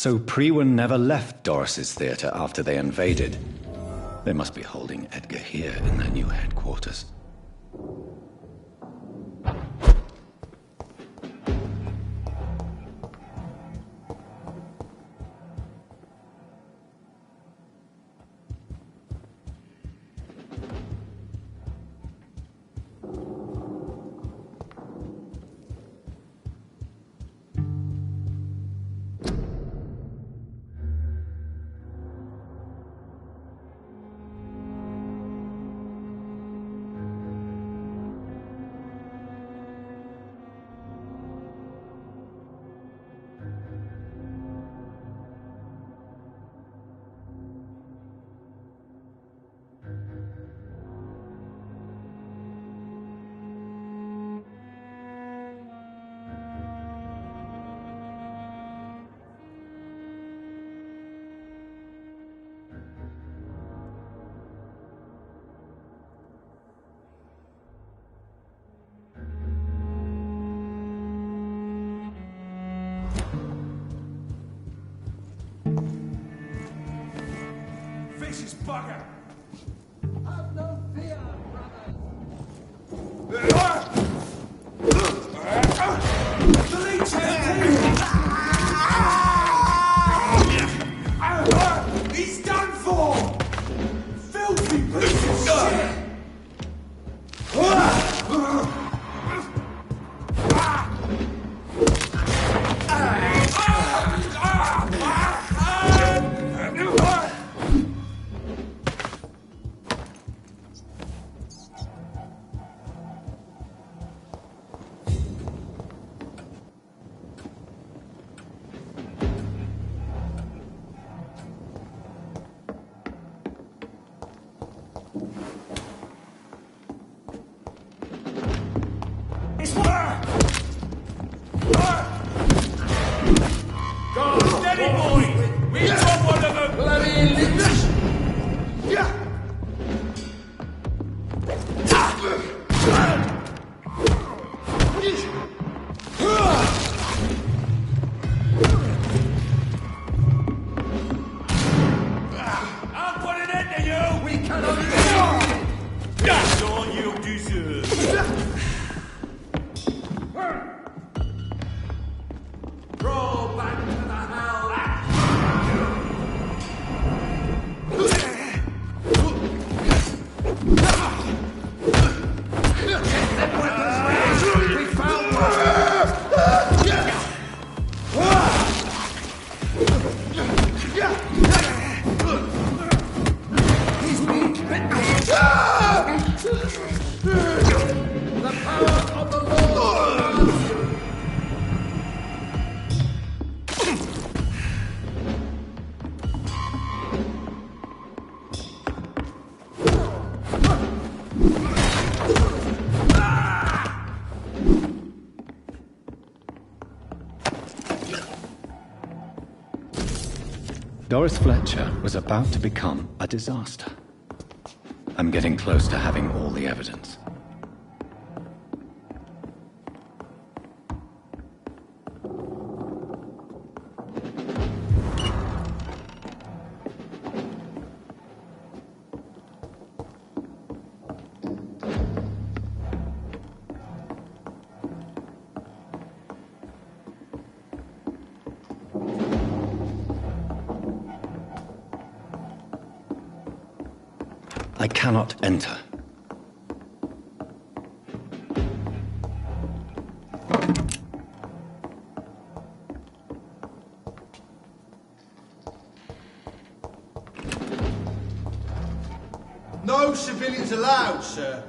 So Prewen never left Doris's theater after they invaded. They must be holding Edgar here in their new headquarters. Vicious bugger! Have no fear, brothers! The leech he's done for! Filthy piece of shit! Doris Fletcher was about to become a disaster. I'm getting close to having all the evidence. I cannot enter. No civilians allowed, sir.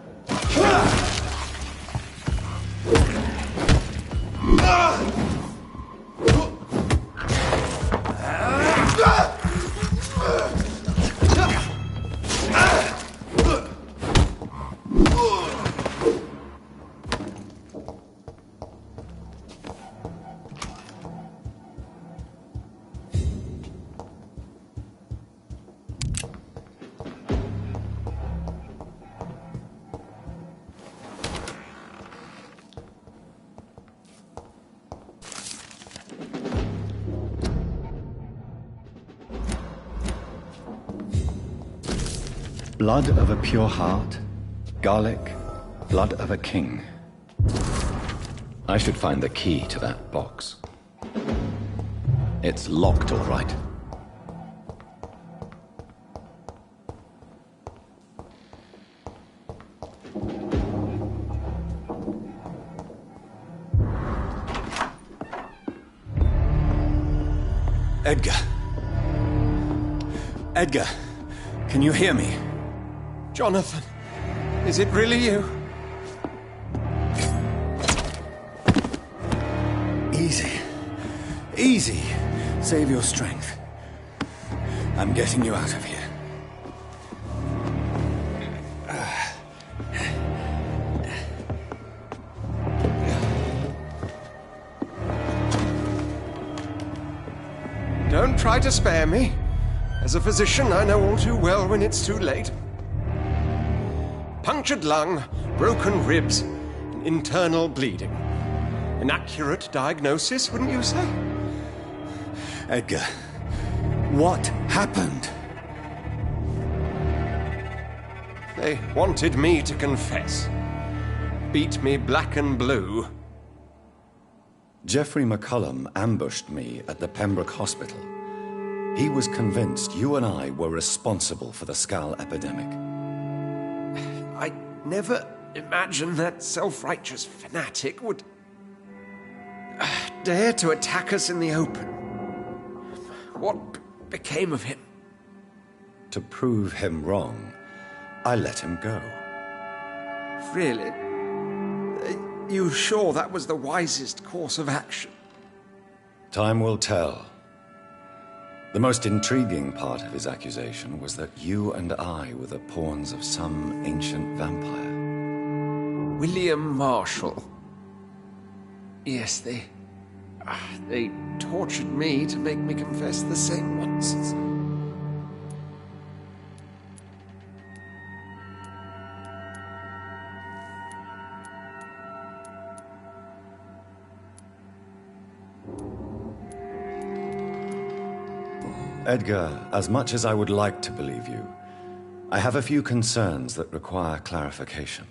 Blood of a pure heart, garlic, blood of a king. I should find the key to that box. It's locked, all right. Edgar. Edgar, can you hear me? Jonathan, is it really you? Easy. Easy. Save your strength. I'm getting you out of here. Don't try to spare me. As a physician, I know all too well when it's too late. Punctured lung, broken ribs, and internal bleeding. An accurate diagnosis, wouldn't you say? Edgar, what happened? They wanted me to confess. Beat me black and blue. Jeffrey McCullum ambushed me at the Pembroke Hospital. He was convinced you and I were responsible for the Skal epidemic. I never imagined that self-righteous fanatic would dare to attack us in the open. What became of him? To prove him wrong, I let him go. Really? Are you sure that was the wisest course of action? Time will tell. The most intriguing part of his accusation was that you and I were the pawns of some ancient vampire. William Marshall. Yes, they tortured me to make me confess the same nonsense. Edgar, as much as I would like to believe you, I have a few concerns that require clarification.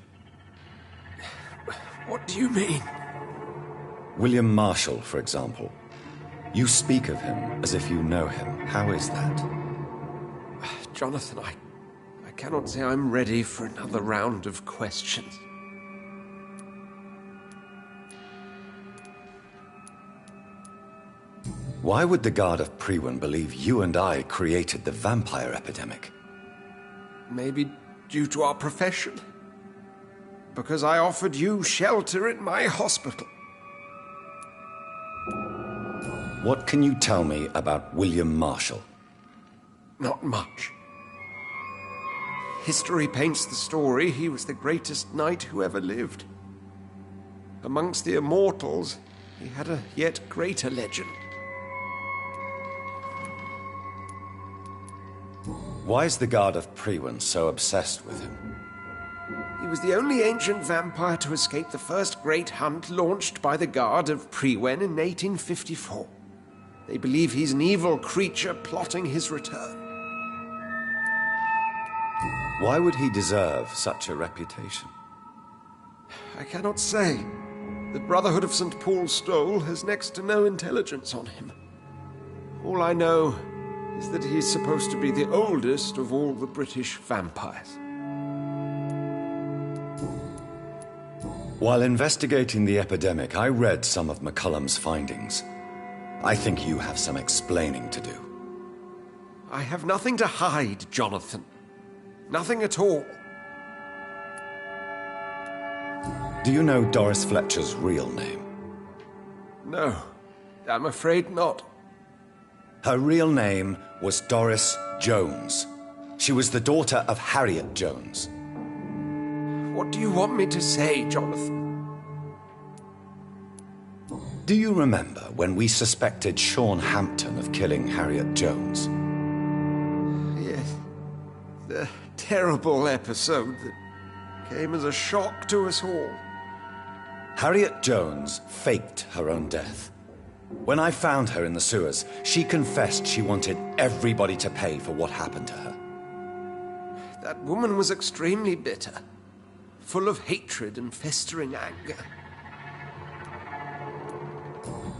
What do you mean? William Marshall, for example. You speak of him as if you know him. How is that? Jonathan, I cannot say I'm ready for another round of questions. Why would the Guard of Priwen believe you and I created the vampire epidemic? Maybe due to our profession. Because I offered you shelter in my hospital. What can you tell me about William Marshall? Not much. History paints the story he was the greatest knight who ever lived. Amongst the immortals, he had a yet greater legend. Why is the Guard of Priwen so obsessed with him? He was the only ancient vampire to escape the first great hunt launched by the Guard of Priwen in 1854. They believe he's an evil creature plotting his return. Why would he deserve such a reputation? I cannot say. The Brotherhood of St. Paul's Stole has next to no intelligence on him. All I know is that he's supposed to be the oldest of all the British vampires. While investigating the epidemic, I read some of McCullum's findings. I think you have some explaining to do. I have nothing to hide, Jonathan. Nothing at all. Do you know Doris Fletcher's real name? No, I'm afraid not. Her real name was Doris Jones. She was the daughter of Harriet Jones. What do you want me to say, Jonathan? Do you remember when we suspected Sean Hampton of killing Harriet Jones? Yes. The terrible episode that came as a shock to us all. Harriet Jones faked her own death. When I found her in the sewers, she confessed she wanted everybody to pay for what happened to her. That woman was extremely bitter, full of hatred and festering anger.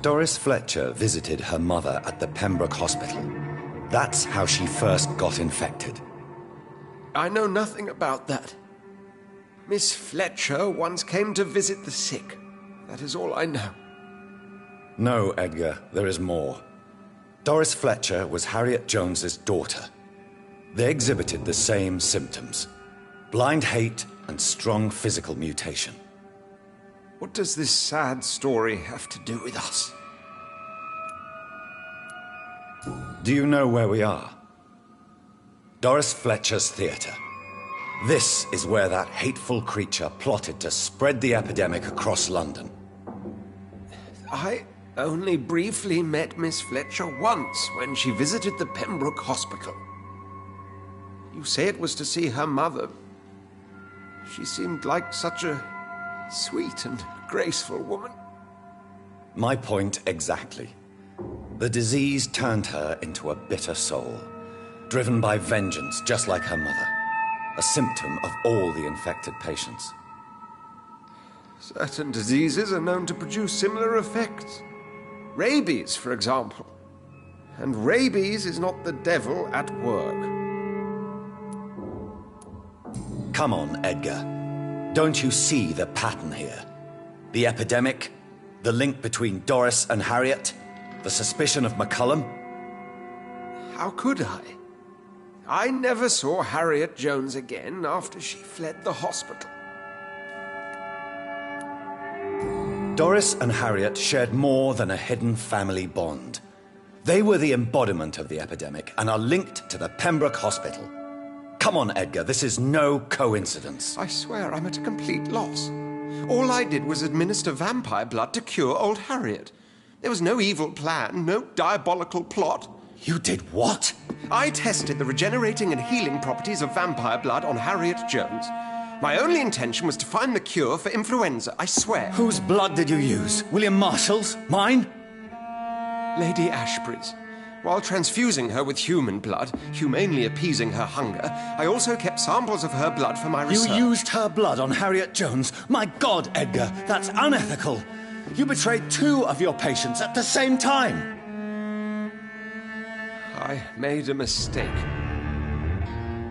Doris Fletcher visited her mother at the Pembroke Hospital. That's how she first got infected. I know nothing about that. Miss Fletcher once came to visit the sick. That is all I know. No, Edgar, there is more. Doris Fletcher was Harriet Jones's daughter. They exhibited the same symptoms: blind hate and strong physical mutation. What does this sad story have to do with us? Do you know where we are? Doris Fletcher's theatre. This is where that hateful creature plotted to spread the epidemic across London. I only briefly met Miss Fletcher once when she visited the Pembroke Hospital. You say it was to see her mother. She seemed like such a sweet and graceful woman. My point exactly. The disease turned her into a bitter soul, driven by vengeance just like her mother. A symptom of all the infected patients. Certain diseases are known to produce similar effects. Rabies, for example. And rabies is not the devil at work. Come on, Edgar. Don't you see the pattern here? The epidemic, the link between Doris and Harriet, the suspicion of McCullum. How could I? I never saw Harriet Jones again after she fled the hospital. Doris and Harriet shared more than a hidden family bond. They were the embodiment of the epidemic and are linked to the Pembroke Hospital. Come on, Edgar, this is no coincidence. I swear I'm at a complete loss. All I did was administer vampire blood to cure old Harriet. There was no evil plan, no diabolical plot. You did what? I tested the regenerating and healing properties of vampire blood on Harriet Jones. My only intention was to find the cure for influenza, I swear. Whose blood did you use? William Marshall's? Mine? Lady Ashbury's. While transfusing her with human blood, humanely appeasing her hunger, I also kept samples of her blood for my research. You used her blood on Harriet Jones? My God, Edgar, that's unethical. You betrayed 2 of your patients at the same time. I made a mistake.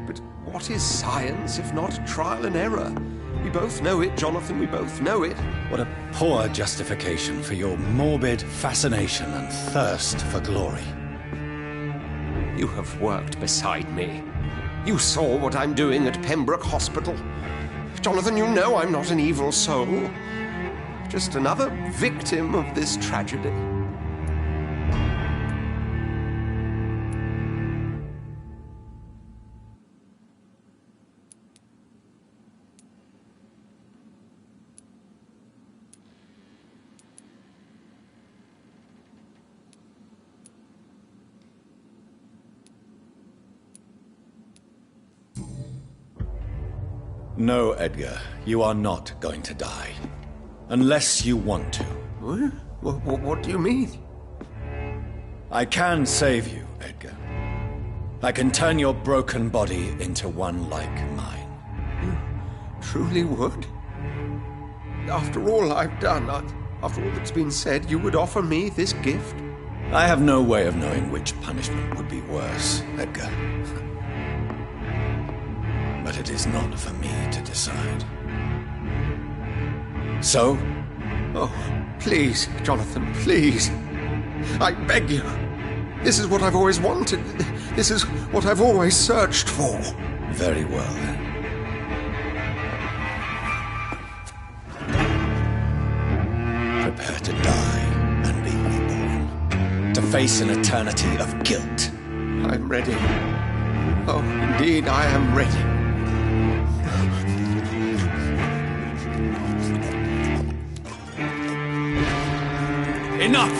But what is science if not trial and error? We both know it, Jonathan, we both know it. What a poor justification for your morbid fascination and thirst for glory. You have worked beside me. You saw what I'm doing at Pembroke Hospital. Jonathan, you know I'm not an evil soul. Just another victim of this tragedy. No, Edgar, you are not going to die. Unless you want to. What do you mean? I can save you, Edgar. I can turn your broken body into one like mine. You truly would? After all I've done, after all that's been said, you would offer me this gift? I have no way of knowing which punishment would be worse, Edgar. But it is not for me to decide. So? Oh, please, Jonathan, please. I beg you. This is what I've always wanted. This is what I've always searched for. Very well, then. Prepare to die and be reborn. To face an eternity of guilt. I'm ready. Oh, indeed, I am ready. Enough!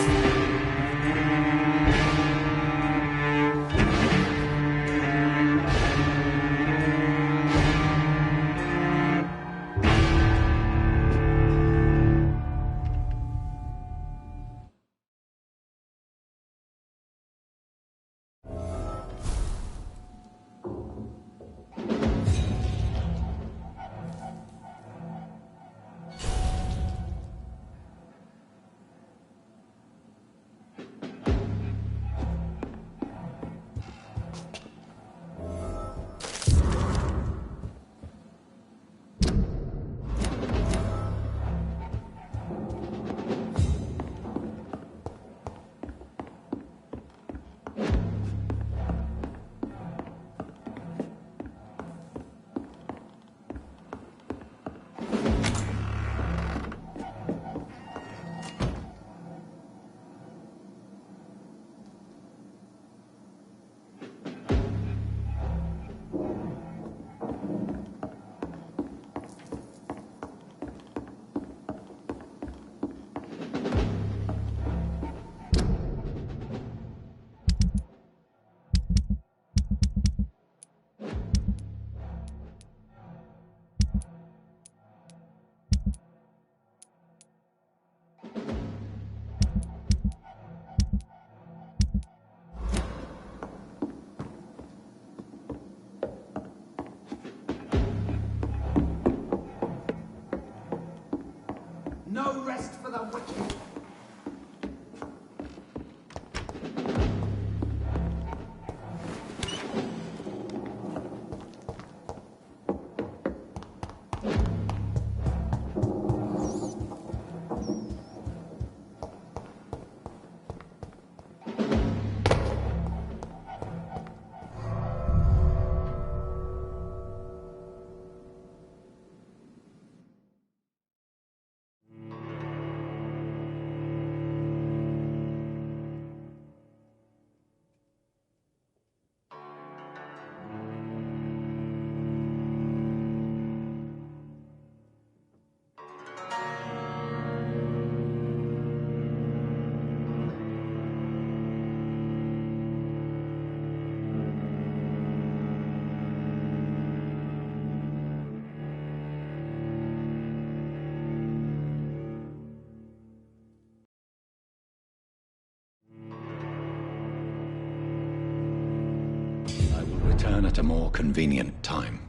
return at a more convenient time.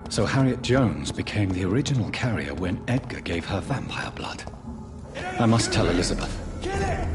So Harriet Jones became the original carrier when Edgar gave her vampire blood. I must tell Elizabeth. Kill it!